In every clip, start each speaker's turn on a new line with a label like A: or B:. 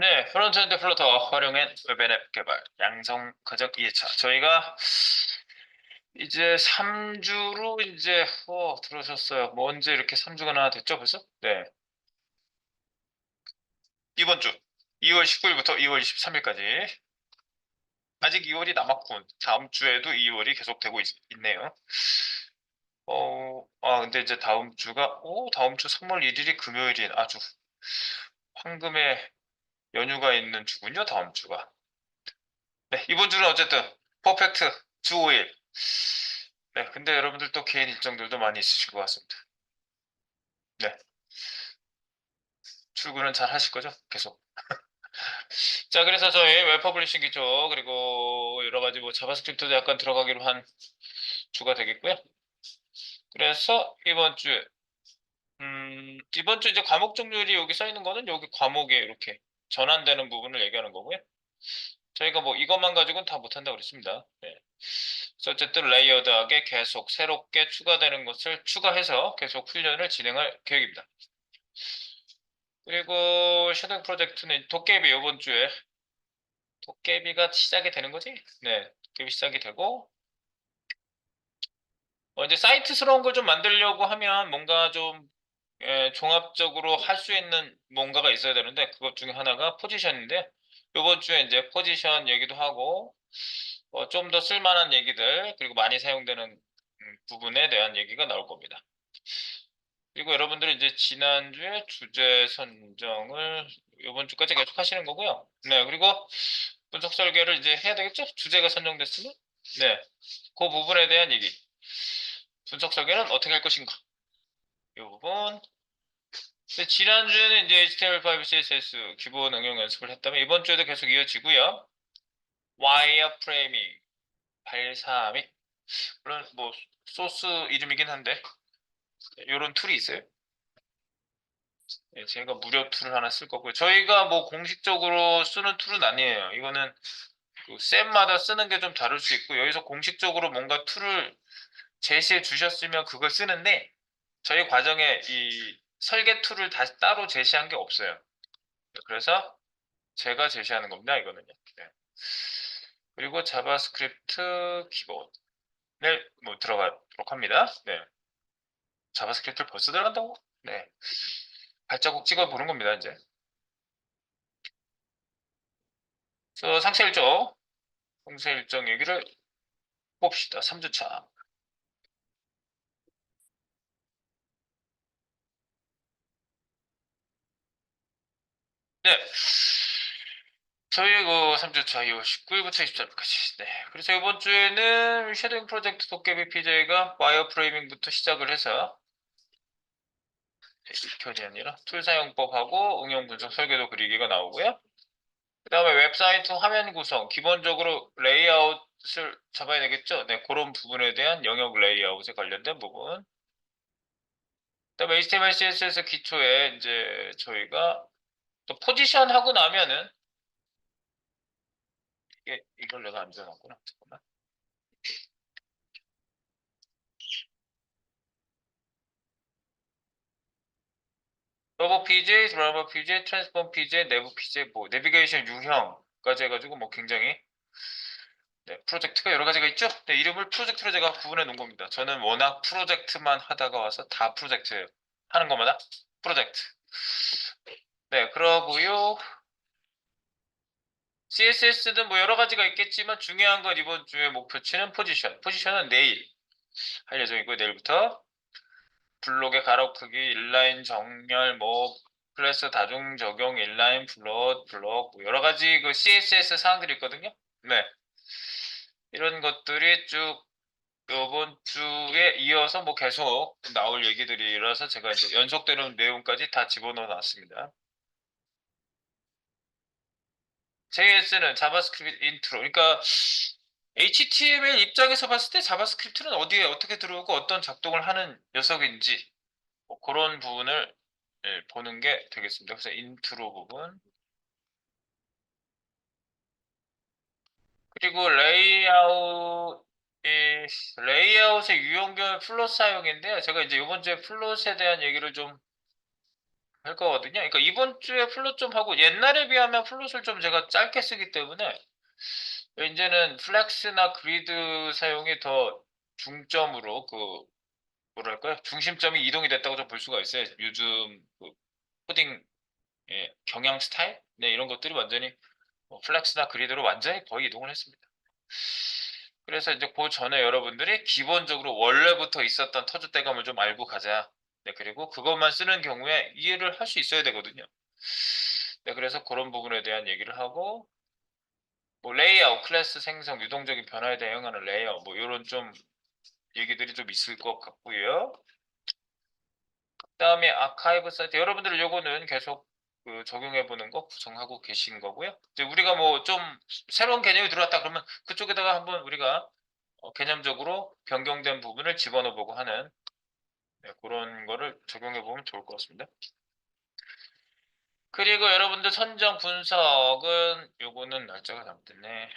A: 네, 프론트엔드 플러터 활용한 웹 앱 개발 양성 과정 2회차. 저희가 이제 3주로 이제 들어오셨어요. 뭐 언제 이렇게 3주가 됐죠, 벌써? 네. 이번 주 2월 19일부터 2월 23일까지. 아직 2월이 남았군. 다음 주에도 2월이 계속되고 있네요. 근데 이제 다음 주 3월 1일이 금요일인 아주 황금의 연휴가 있는 주군요, 다음 주가. 네, 이번 주는 어쨌든 퍼펙트 주 5일. 네, 근데 여러분들 또 개인 일정들도 많이 있으실 것 같습니다. 네, 출근은 잘 하실 거죠? 계속. 자, 그래서 저희 웹 퍼블리싱 기초, 그리고 여러 가지 뭐 자바스크립트도 약간 들어가기로 한 주가 되겠고요. 그래서 이번 주 이제 과목 종류들이 여기 써 있는 거는 여기 과목에 이렇게 전환되는 부분을 얘기하는 거고요. 저희가 뭐 이것만 가지고는 다 못한다고 그랬습니다. 네. 그래서 어쨌든 레이어드하게 계속 새롭게 추가되는 것을 추가해서 계속 훈련을 진행할 계획입니다. 그리고 쉐도잉 프로젝트는 도깨비 이번 주에 도깨비가 시작이 되는 거지? 네, 도깨비 시작이 되고 이제 사이트스러운 걸 좀 만들려고 하면 뭔가 좀 종합적으로 할 수 있는 뭔가가 있어야 되는데 그것 중에 하나가 포지션인데 이번 주에 이제 포지션 얘기도 하고 좀 더 쓸만한 얘기들 그리고 많이 사용되는 부분에 대한 얘기가 나올 겁니다. 그리고 여러분들은 이제 지난주에 주제 선정을 이번 주까지 계속 하시는 거고요. 네, 그리고 분석 설계를 이제 해야 되겠죠? 주제가 선정됐으면? 네, 그 부분에 대한 얘기. 분석 설계는 어떻게 할 것인가? 이 부분. 근데 지난주에는 이제 HTML5, CSS 기본 응용 연습을 했다면 이번 주에도 계속 이어지고요. 와이어 프레이밍, 발사믹. 물론 뭐 소스 이름이긴 한데 이런 툴이 있어요. 예, 제가 무료 툴을 하나 쓸 거고요. 저희가 뭐 공식적으로 쓰는 툴은 아니에요. 이거는 그 쌤마다 쓰는 게 좀 다를 수 있고 여기서 공식적으로 뭔가 툴을 제시해 주셨으면 그걸 쓰는데 저희 과정에 이 설계 툴을 다시 따로 제시한 게 없어요. 그래서 제가 제시하는 겁니다. 이거는요. 네. 그리고 자바스크립트 기본을 뭐 들어가도록 합니다. 네. 자바스크립트를 벌써 들어간다고? 네. 발자국 찍어 보는 겁니다, 이제. 그래서 상세 일정 얘기를 봅시다. 3주차. 네. 저희 그 3주차 2월 19일부터 23일까지. 네. 그래서 이번 주에는 쉐도잉 프로젝트 도깨비 PJ가 와이어 프레이밍부터 시작을 해서 익현이 아니라 툴 사용법하고 응용 분석 설계도 그리기가 나오고요. 그 다음에 웹사이트 화면 구성, 기본적으로 레이아웃을 잡아야 되겠죠? 네, 그런 부분에 대한 영역 레이아웃에 관련된 부분. 그 다음에 HTML, CSS 기초에 이제 저희가 또 포지션 하고 나면은 이걸 내가 안 적어놨구나. 잠깐만. 서버 PJ, 드라이버 PJ, 트랜스폼 PJ, 내부 PJ, 뭐 내비게이션 유형까지 해가지고 뭐 굉장히 네, 프로젝트가 여러 가지가 있죠? 네, 이름을 프로젝트로 제가 구분해 놓은 겁니다. 저는 워낙 프로젝트만 하다가 와서 다 프로젝트 하는 것마다 프로젝트. 네, 그러고요. CSS는 뭐 여러 가지가 있겠지만 중요한 건 이번 주의 목표치는 포지션. 포지션은 내일 할 예정이고 내일부터 블록의 가로 크기, 인라인 정렬, 뭐 클래스 다중 적용, 인라인 블록 뭐 여러 가지 그 CSS 사항들이 있거든요. 네, 이런 것들이 쭉 이번 주에 이어서 뭐 계속 나올 얘기들이라서 제가 이제 연속되는 내용까지 다 집어넣어 놨습니다. JS는 자바스크립트 인트로. 그러니까 HTML 입장에서 봤을 때 자바스크립트는 어디에 어떻게 들어오고 어떤 작동을 하는 녀석인지 뭐 그런 부분을 보는 게 되겠습니다. 그래서 인트로 부분. 그리고 레이아웃의 유형별 플롯 사용인데요. 제가 이제 이번 주에 플롯에 대한 얘기를 좀 할 거거든요. 그러니까 이번 주에 플롯 좀 하고 옛날에 비하면 플롯을 좀 제가 짧게 쓰기 때문에 이제는 플렉스나 그리드 사용이 더 중점으로 뭐랄까요? 중심점이 이동이 됐다고 좀 볼 수가 있어요. 요즘 코딩 경향 스타일? 네, 이런 것들이 완전히 플렉스나 그리드로 완전히 거의 이동을 했습니다. 그래서 이제 그 전에 여러분들이 기본적으로 원래부터 있었던 터줏대감을 좀 알고 가자. 네, 그리고 그것만 쓰는 경우에 이해를 할 수 있어야 되거든요. 네, 그래서 그런 부분에 대한 얘기를 하고, 뭐 레이아웃, 클래스 생성, 유동적인 변화에 대응하는 레이아웃, 뭐 이런 좀 얘기들이 좀 있을 것 같고요. 그다음에 아카이브 사이트, 여러분들 요거는 계속 적용해 보는 거 구성하고 계신 거고요. 이제 우리가 뭐 좀 새로운 개념이 들어왔다 그러면 그쪽에다가 한번 우리가 개념적으로 변경된 부분을 집어넣어 보고 하는, 네, 그런 거를 적용해 보면 좋을 것 같습니다. 그리고 여러분들 선정 분석은 요거는 날짜가 잘못됐네.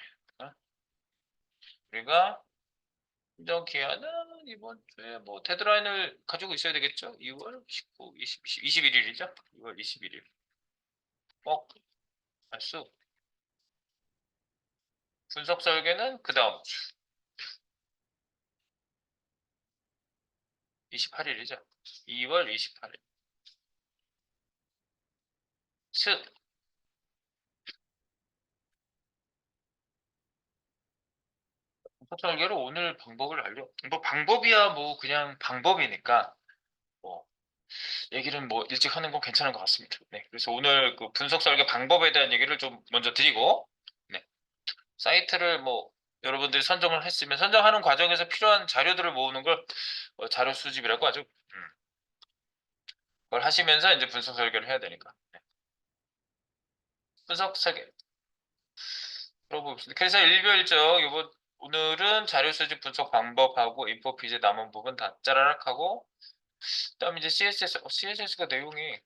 A: 우리가 선정 기한은 이번 주에 뭐 데드라인을 가지고 있어야 되겠죠? 2월 19, 20, 21일이죠? 2월 21일. 알수. 분석 설계는 그 다음 주 28일이죠. 2월 28일. 스. 분석 설계로 오늘 방법을 뭐 방법이야 뭐 그냥 방법이니까 뭐 얘기를 뭐 일찍 하는 건 괜찮은 것 같습니다. 네, 그래서 오늘 그 분석 설계 방법에 대한 얘기를 좀 먼저 드리고, 네, 사이트를 뭐 여러분들이 선정을 했으면 선정하는 과정에서 필요한 자료들을 모으는 걸 자료 수집이라고 하죠. 그걸 하시면서 이제 분석 설계를 해야 되니까. 네. 분석 설계 들어보겠습니다. 그래서 일별적 이번 오늘은 자료 수집 분석 방법하고 인포 피제 남은 부분 다 짜라락 하고, 그다음에 이제 CSS가 내용이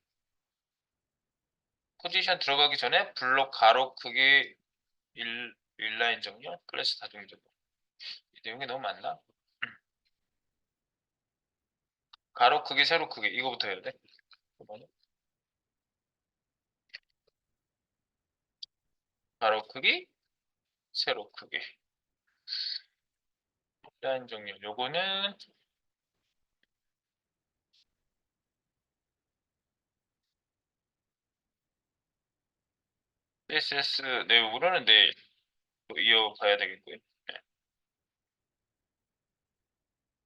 A: 포지션 들어가기 전에 블록 가로 크기 1라인 정렬 클래스 다중적으로 이 내용이 너무 많나? 가로 크기 세로 크기 이거부터 해야 돼. 그러면 가로 크기 세로 크기 라인 정렬 요거는 CSS 내용으로는 내일 또 이어가야 되겠고요. 네.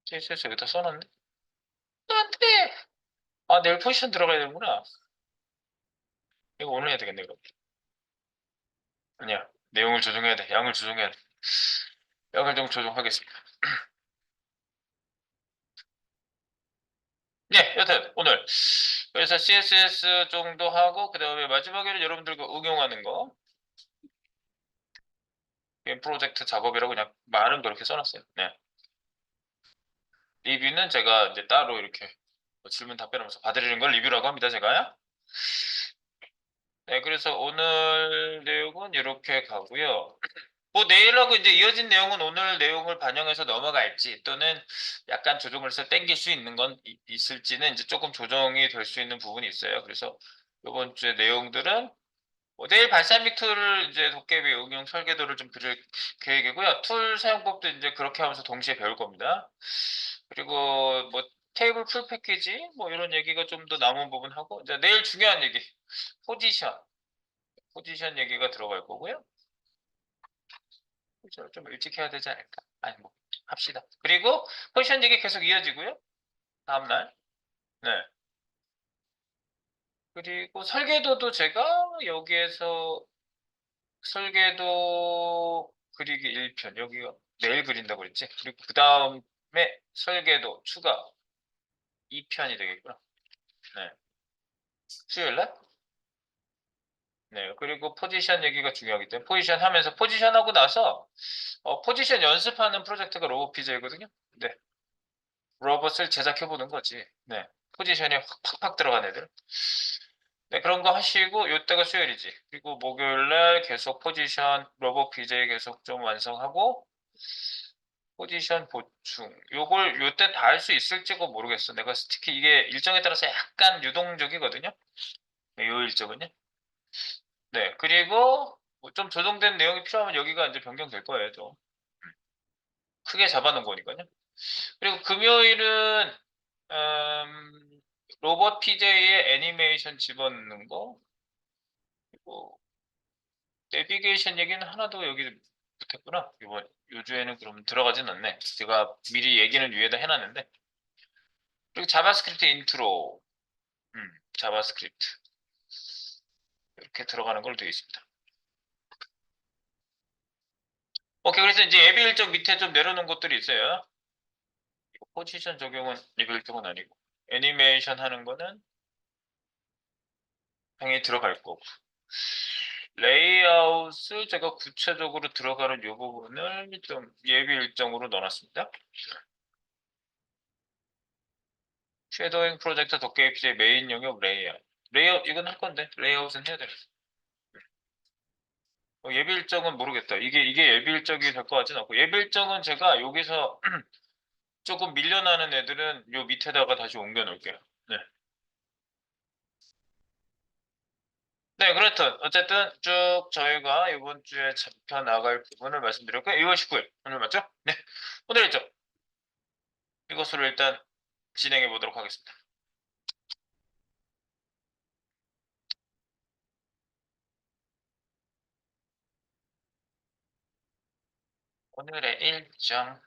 A: CSS 여기다 써놨네. 안돼. 아, 내일 포지션 들어가야 되는구나. 이거 오늘 해야 되겠네, 그럼. 아니야. 내용을 조정해야 돼. 양을 조정해야 돼. 양을 좀 조정하겠습니다. 네, 여튼 오늘 그래서 CSS 정도 하고 그다음에 마지막에는 여러분들과 응용하는 거 게임 프로젝트 작업이라고 그냥 말은 그렇게 써놨어요. 네. 리뷰는 제가 이제 따로 이렇게 뭐 질문 답변하면서 봐드리는 걸 리뷰라고 합니다, 제가요. 네, 그래서 오늘 내용은 이렇게 가고요. 뭐 내일하고 이제 이어진 내용은 오늘 내용을 반영해서 넘어갈지 또는 약간 조정을 해서 땡길 수 있는 건 있을지는 이제 조금 조정이 될 수 있는 부분이 있어요. 그래서 이번 주의 내용들은 뭐 내일 발사믹 툴을 이제 도깨비 응용 설계도를 좀 드릴 계획이고요. 툴 사용법도 이제 그렇게 하면서 동시에 배울 겁니다. 그리고 뭐 테이블 풀 패키지 뭐 이런 얘기가 좀 더 남은 부분하고 이제 내일 중요한 얘기 포지션 얘기가 들어갈 거고요. 그죠? 좀 일찍 해야 되지 않을까? 아니 뭐 합시다. 그리고 포지션 얘기 계속 이어지고요. 다음날. 네. 그리고 설계도도 제가 여기에서 설계도 그리기 1편 여기가 내일 그린다고 그랬지. 그리고 그 다음에 설계도 추가 2편이 되겠구나. 네. 수요일날? 네. 그리고 포지션 얘기가 중요하기 때문에 포지션 하면서 포지션 하고 나서 포지션 연습하는 프로젝트가 로봇피즈이거든요. 네. 로봇을 제작해 보는 거지. 네. 포지션이 확 팍팍 들어간 애들. 네, 그런 거 하시고 요때가 수요일이지. 그리고 목요일 날 계속 포지션 로봇 BJ 계속 좀 완성하고 포지션 보충. 요걸 요때 다 할 수 있을지가 모르겠어. 내가 특히 이게 일정에 따라서 약간 유동적이거든요. 네, 요 일정은요. 네, 그리고 뭐좀 조정된 내용이 필요하면 여기가 이제 변경될 거예요, 좀. 크게 잡아놓은 거니까요. 그리고 금요일은 로봇 TJ의 애니메이션 집어넣는 거. 그리고 내비게이션 얘기는 하나도 여기 못했구나. 이번 요 주에는 그럼 들어가진 않네. 제가 미리 얘기는 위에다 해놨는데. 그리고 자바스크립트 인트로. 자바스크립트 이렇게 들어가는 걸로 되어 있습니다. 오케이, 그래서 이제 예비 일정 밑에 좀 내려놓은 것들이 있어요. 포지션 적용은 예비 일정은 아니고 애니메이션 하는 거는 당연히 들어갈 거고, 레이아웃을 제가 구체적으로 들어가는 이 부분을 좀 예비 일정으로 넣어놨습니다. 쉐도잉 프로젝트 도깨 APJ 메인 영역 레이아웃. 레이아웃 이건 할 건데 레이아웃은 해야 되겠어. 예비 일정은 모르겠다. 이게 예비 일정이 될 것 같진 않고, 예비 일정은 제가 여기서 조금 밀려나는 애들은 요 밑에다가 다시 옮겨 놓을게요. 네. 네, 그렇든 어쨌든 쭉 저희가 이번 주에 잡혀 나갈 부분을 말씀드렸고요. 2월 19일 오늘 맞죠? 네. 오늘 일정 이것으로 일단 진행해 보도록 하겠습니다. 오늘의 일정.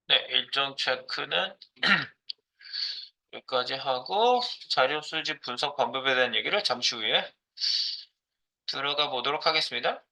A: 네, 일정 체크는 여기까지 하고 자료 수집 분석 방법에 대한 얘기를 잠시 후에 들어가 보도록 하겠습니다.